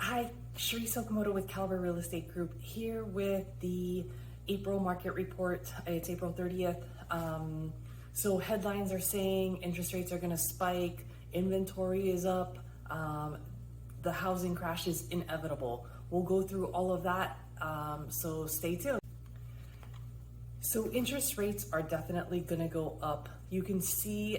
Hi, Shri Sokomoto with Caliber Real Estate Group here with the April market report. It's April 30th. So headlines are saying interest rates are going to spike, inventory is up, the housing crash is inevitable. We'll go through all of that, so stay tuned. So interest rates are definitely going to go up. You can see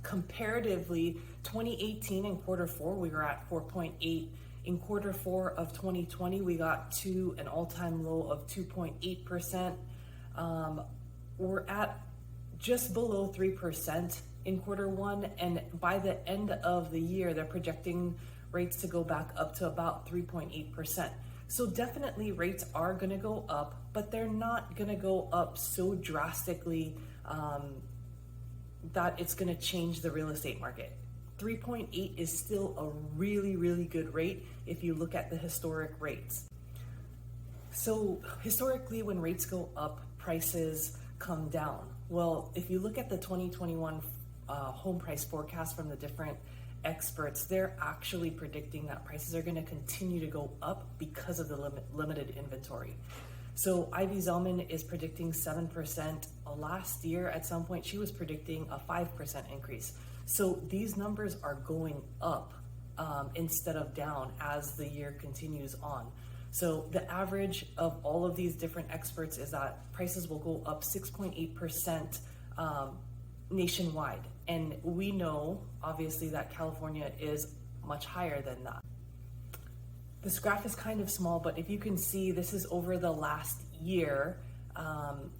comparatively 2018 in quarter four, we were at 4.8. In quarter four of 2020, we got to an all-time low of 2.8%. We're at just below 3% in quarter one. And by the end of the year, they're projecting rates to go back up to about 3.8%. So definitely rates are going to go up, but they're not going to go up so drastically that it's going to change the real estate market. 3.8 is still a really, really good rate if you look at the historic rates. So historically, when rates go up, prices come down. Well, if you look at the 2021 home price forecast from the different experts, they're actually predicting that prices are going to continue to go up because of the limited inventory. So Ivy Zelman is predicting 7%. Last year, at some point, she was predicting a 5% increase. So these numbers are going up instead of down as the year continues on. So the average of all of these different experts is that prices will go up 6.8% nationwide. And we know, obviously, that California is much higher than that. This graph is kind of small, but if you can see, this is over the last year.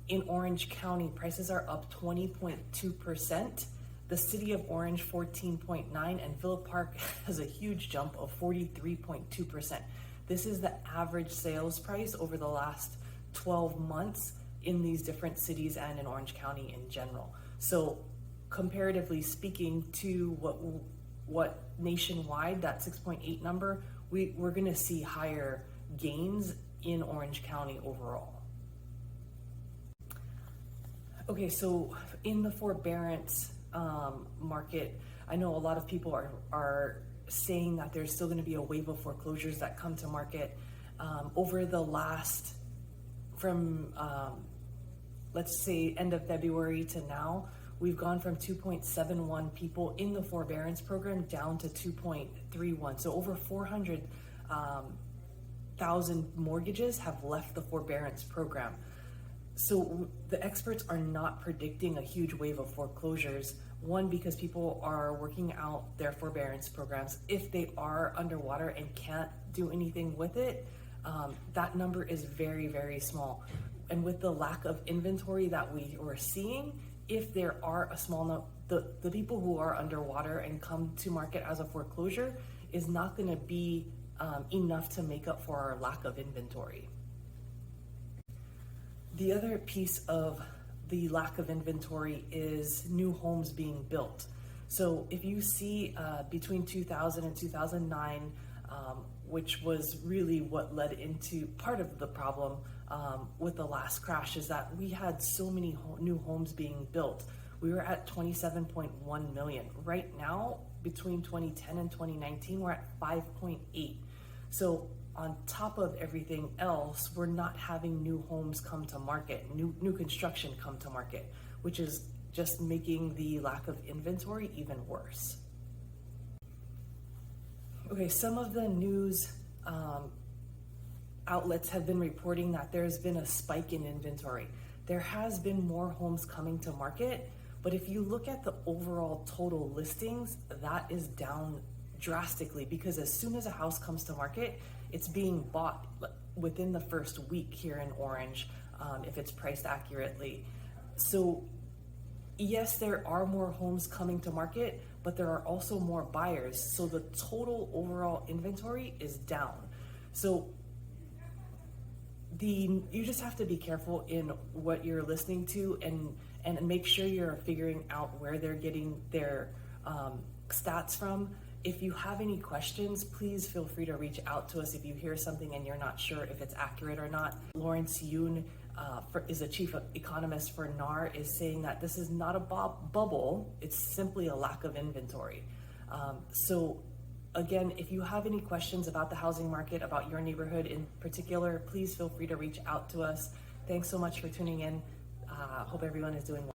In Orange County, prices are up 20.2%. The city of Orange, 14.9%, and Phillip Park has a huge jump of 43.2%. This is the average sales price over the last 12 months in these different cities and in Orange County in general. So comparatively speaking to what nationwide, that 6.8 number, we're going to see higher gains in Orange County overall. Okay, so in the forbearance market, I know a lot of people are saying that there's still going to be a wave of foreclosures that come to market over the last, from let's say end of February to now. We've gone from 2.71 people in the forbearance program down to 2.31. So over 400,000 mortgages have left the forbearance program. So the experts are not predicting a huge wave of foreclosures. One, because people are working out their forbearance programs. If they are underwater and can't do anything with it, that number is very, very small. And with the lack of inventory that we were seeing, if there are a small number, the people who are underwater and come to market as a foreclosure is not going to be enough to make up for our lack of inventory. The other piece of the lack of inventory is new homes being built. So if you see between 2000 and 2009, which was really what led into part of the problem with the last crash, is that we had so many new homes being built. We were at 27.1 million. Right now, between 2010 and 2019, we're at 5.8. So on top of everything else, we're not having new homes come to market, new construction come to market, which is just making the lack of inventory even worse. Okay, some of the news outlets have been reporting that there's been a spike in inventory. There has been more homes coming to market, but if you look at the overall total listings, that is down drastically, because as soon as a house comes to market, it's being bought within the first week here in Orange, if it's priced accurately. So yes, there are more homes coming to market, but there are also more buyers. So the total overall inventory is down. So you just have to be careful in what you're listening to and make sure you're figuring out where they're getting their stats from. If you have any questions, please feel free to reach out to us if you hear something and you're not sure if it's accurate or not. Lawrence Yoon is a chief economist for NAR, is saying that this is not a bubble, it's simply a lack of inventory. So again, if you have any questions about the housing market, about your neighborhood in particular, please feel free to reach out to us. Thanks so much for tuning in. Hope everyone is doing well.